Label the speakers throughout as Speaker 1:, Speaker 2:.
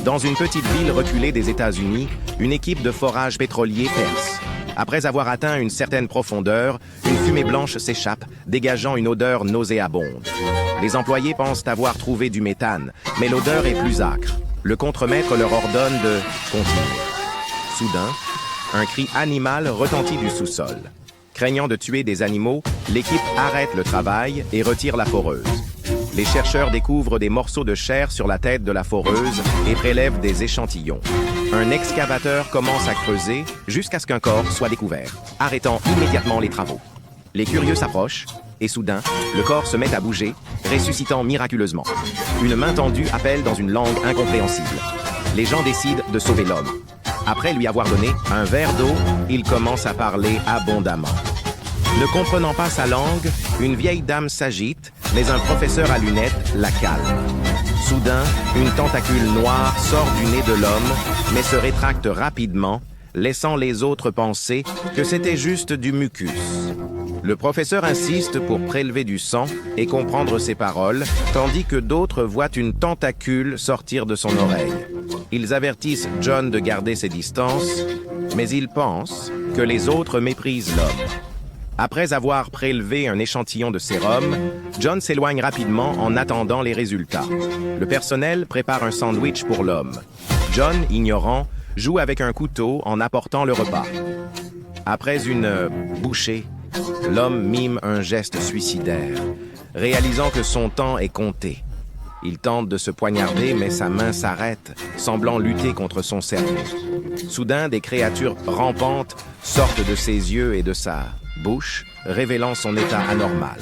Speaker 1: Dans une petite ville reculée des États-Unis, une équipe de forage pétrolier perce. Après avoir atteint une certaine profondeur, une fumée blanche s'échappe, dégageant une odeur nauséabonde. Les employés pensent avoir trouvé du méthane, mais l'odeur est plus âcre. Le contremaître leur ordonne de continuer. Soudain, un cri animal retentit du sous-sol. Craignant de tuer des animaux, l'équipe arrête le travail et retire la foreuse. Les chercheurs découvrent des morceaux de chair sur la tête de la foreuse et prélèvent des échantillons. Un excavateur commence à creuser jusqu'à ce qu'un corps soit découvert, arrêtant immédiatement les travaux. Les curieux s'approchent et soudain, le corps se met à bouger, ressuscitant miraculeusement. Une main tendue appelle dans une langue incompréhensible. Les gens décident de sauver l'homme. Après lui avoir donné un verre d'eau, il commence à parler abondamment. Ne comprenant pas sa langue, une vieille dame s'agite, mais un professeur à lunettes la calme. Soudain, une tentacule noire sort du nez de l'homme, mais se rétracte rapidement, laissant les autres penser que c'était juste du mucus. Le professeur insiste pour prélever du sang et comprendre ses paroles, tandis que d'autres voient une tentacule sortir de son oreille. Ils avertissent John de garder ses distances, mais il pense que les autres méprisent l'homme. Après avoir prélevé un échantillon de sérum, John s'éloigne rapidement en attendant les résultats. Le personnel prépare un sandwich pour l'homme. John, ignorant, joue avec un couteau en apportant le repas. Après une bouchée, l'homme mime un geste suicidaire, réalisant que son temps est compté. Il tente de se poignarder, mais sa main s'arrête, semblant lutter contre son cerveau. Soudain, des créatures rampantes sortent de ses yeux et de sa bouche, révélant son état anormal.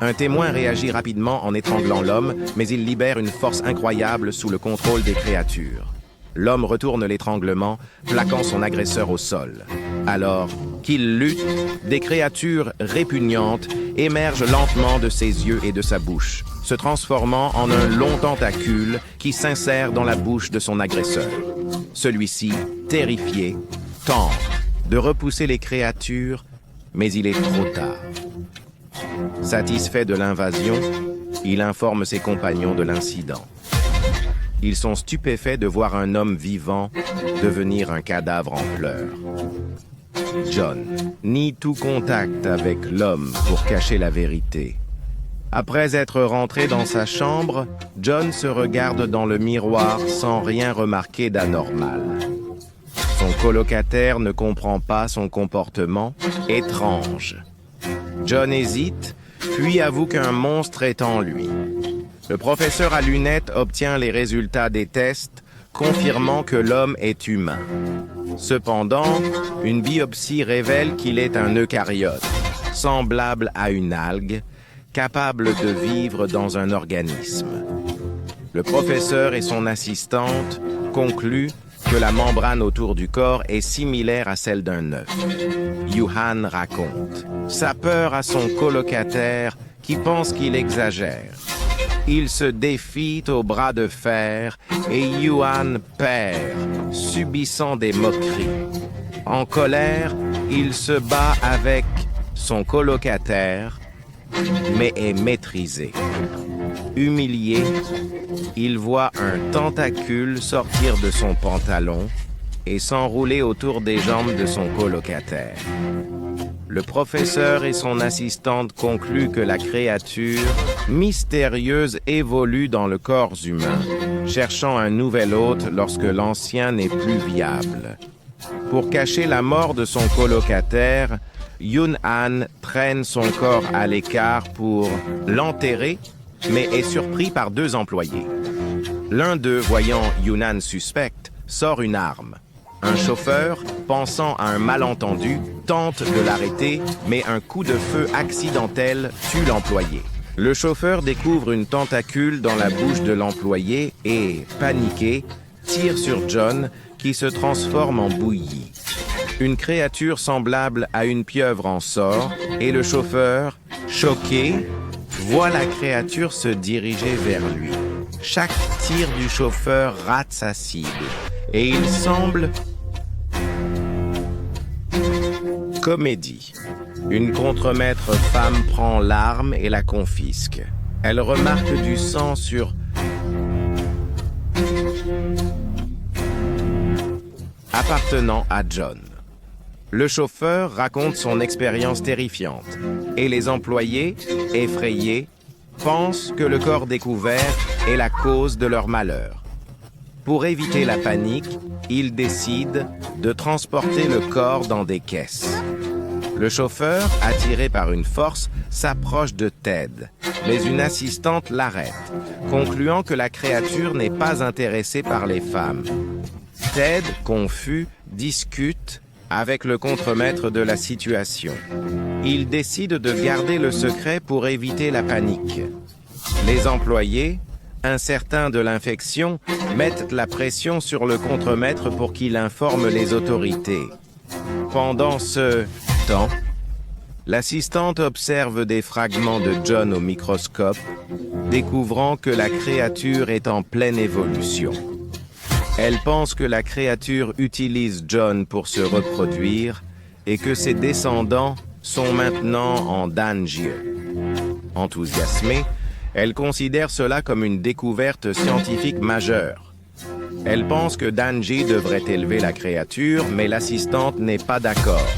Speaker 1: Un témoin réagit rapidement en étranglant l'homme, mais il libère une force incroyable sous le contrôle des créatures. L'homme retourne l'étranglement, plaquant son agresseur au sol. Alors qu'il lutte, des créatures répugnantes émergent lentement de ses yeux et de sa bouche, se transformant en un long tentacule qui s'insère dans la bouche de son agresseur. Celui-ci, terrifié, tente de repousser les créatures, mais il est trop tard. Satisfait de l'invasion, il informe ses compagnons de l'incident. Ils sont stupéfaits de voir un homme vivant devenir un cadavre en pleurs. John nie tout contact avec l'homme pour cacher la vérité. Après être rentré dans sa chambre, John se regarde dans le miroir sans rien remarquer d'anormal. Son colocataire ne comprend pas son comportement étrange. John hésite, puis avoue qu'un monstre est en lui. Le professeur à lunettes obtient les résultats des tests, confirmant que l'homme est humain. Cependant, une biopsie révèle qu'il est un eucaryote, semblable à une algue, capable de vivre dans un organisme. Le professeur et son assistante concluent que la membrane autour du corps est similaire à celle d'un œuf. Yuhan raconte sa peur à son colocataire qui pense qu'il exagère. Il se défie au bras de fer et Yuan perd, subissant des moqueries. En colère, il se bat avec son colocataire, mais est maîtrisé. Humilié, il voit un tentacule sortir de son pantalon et s'enrouler autour des jambes de son colocataire. Le professeur et son assistante concluent que la créature mystérieuse évolue dans le corps humain, cherchant un nouvel hôte lorsque l'ancien n'est plus viable. Pour cacher la mort de son colocataire, Yun-Han traîne son corps à l'écart pour l'enterrer, mais est surpris par deux employés. L'un d'eux, voyant Yun-Han suspecte, sort une arme. Un chauffeur, pensant à un malentendu, tente de l'arrêter, mais un coup de feu accidentel tue l'employé. Le chauffeur découvre une tentacule dans la bouche de l'employé et, paniqué, tire sur John, qui se transforme en bouillie. Une créature semblable à une pieuvre en sort, et le chauffeur, choqué, voit la créature se diriger vers lui. Chaque tir du chauffeur rate sa cible, et il semble... Comédie. Une contremaître femme prend l'arme et la confisque. Elle remarque du sang sur appartenant à John. Le chauffeur raconte son expérience terrifiante et les employés, effrayés, pensent que le corps découvert est la cause de leur malheur. Pour éviter la panique, ils décident de transporter le corps dans des caisses. Le chauffeur, attiré par une force, s'approche de Ted, mais une assistante l'arrête, concluant que la créature n'est pas intéressée par les femmes. Ted, confus, discute avec le contremaître de la situation. Il décide de garder le secret pour éviter la panique. Les employés, incertains de l'infection, mettent la pression sur le contremaître pour qu'il informe les autorités. Pendant ce temps, l'assistante observe des fragments de John au microscope, découvrant que la créature est en pleine évolution. Elle pense que la créature utilise John pour se reproduire et que ses descendants sont maintenant en danger. Enthousiasmée, elle considère cela comme une découverte scientifique majeure. Elle pense que Danji devrait élever la créature, mais l'assistante n'est pas d'accord,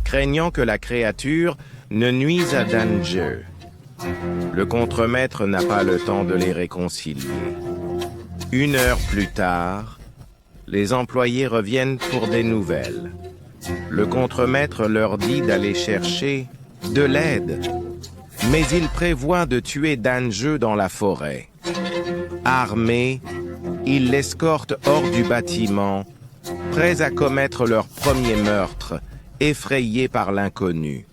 Speaker 1: craignant que la créature ne nuise à Danji. Le contremaître n'a pas le temps de les réconcilier. 1 heure plus tard, les employés reviennent pour des nouvelles. Le contremaître leur dit d'aller chercher de l'aide, mais il prévoit de tuer Danji dans la forêt. Armés, ils l'escortent hors du bâtiment, prêts à commettre leur premier meurtre, effrayés par l'inconnu.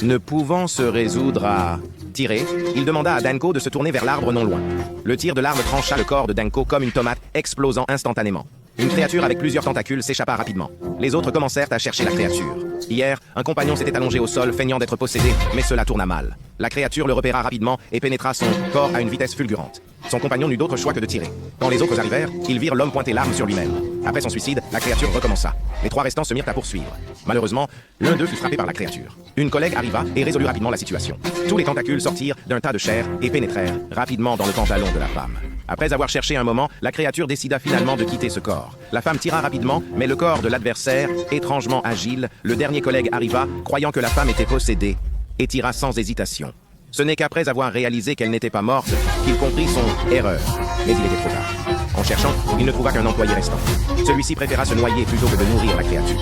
Speaker 1: Ne pouvant se résoudre à tirer, il demanda à Danko de se tourner vers l'arbre non loin. Le tir de l'arme trancha le corps de Danko comme une tomate, explosant instantanément. Une créature avec plusieurs tentacules s'échappa rapidement. Les autres commencèrent à chercher la créature. Hier, un compagnon s'était allongé au sol, feignant d'être possédé, mais cela tourna mal. La créature le repéra rapidement et pénétra son corps à une vitesse fulgurante. Son compagnon n'eut d'autre choix que de tirer. Quand les autres arrivèrent, ils virent l'homme pointer l'arme sur lui-même. Après son suicide, la créature recommença. Les 3 restants se mirent à poursuivre. Malheureusement, l'un d'eux fut frappé par la créature. Une collègue arriva et résolut rapidement la situation. Tous les tentacules sortirent d'un tas de chair et pénétrèrent rapidement dans le pantalon de la femme. Après avoir cherché un moment, la créature décida finalement de quitter ce corps. La femme tira rapidement, mais le corps de l'adversaire, étrangement agile, le dernier collègue arriva, croyant que la femme était possédée, et tira sans hésitation. Ce n'est qu'après avoir réalisé qu'elle n'était pas morte qu'il comprit son erreur. Mais il était trop tard. En cherchant, il ne trouva qu'un employé restant. Celui-ci préféra se noyer plutôt que de nourrir la créature.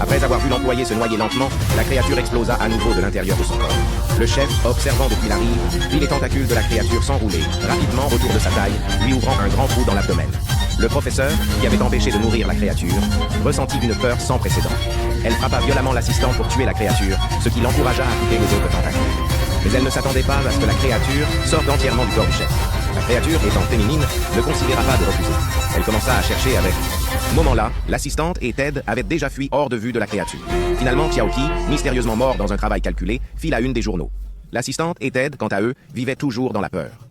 Speaker 1: Après avoir vu l'employé se noyer lentement, la créature explosa à nouveau de l'intérieur de son corps. Le chef, observant depuis la rive, vit les tentacules de la créature s'enrouler rapidement autour de sa taille, lui ouvrant un grand trou dans l'abdomen. Le professeur, qui avait empêché de nourrir la créature, ressentit une peur sans précédent. Elle frappa violemment l'assistant pour tuer la créature, ce qui l'encouragea à couper les autres tentacules. Mais elle ne s'attendait pas à ce que la créature sorte entièrement du corps du chef. La créature, étant féminine, ne considéra pas de refuser. Elle commença à chercher avec... Au moment-là, l'assistante et Ted avaient déjà fui hors de vue de la créature. Finalement, Tiaoki, mystérieusement mort dans un travail calculé, fit la une des journaux. L'assistante et Ted, quant à eux, vivaient toujours dans la peur.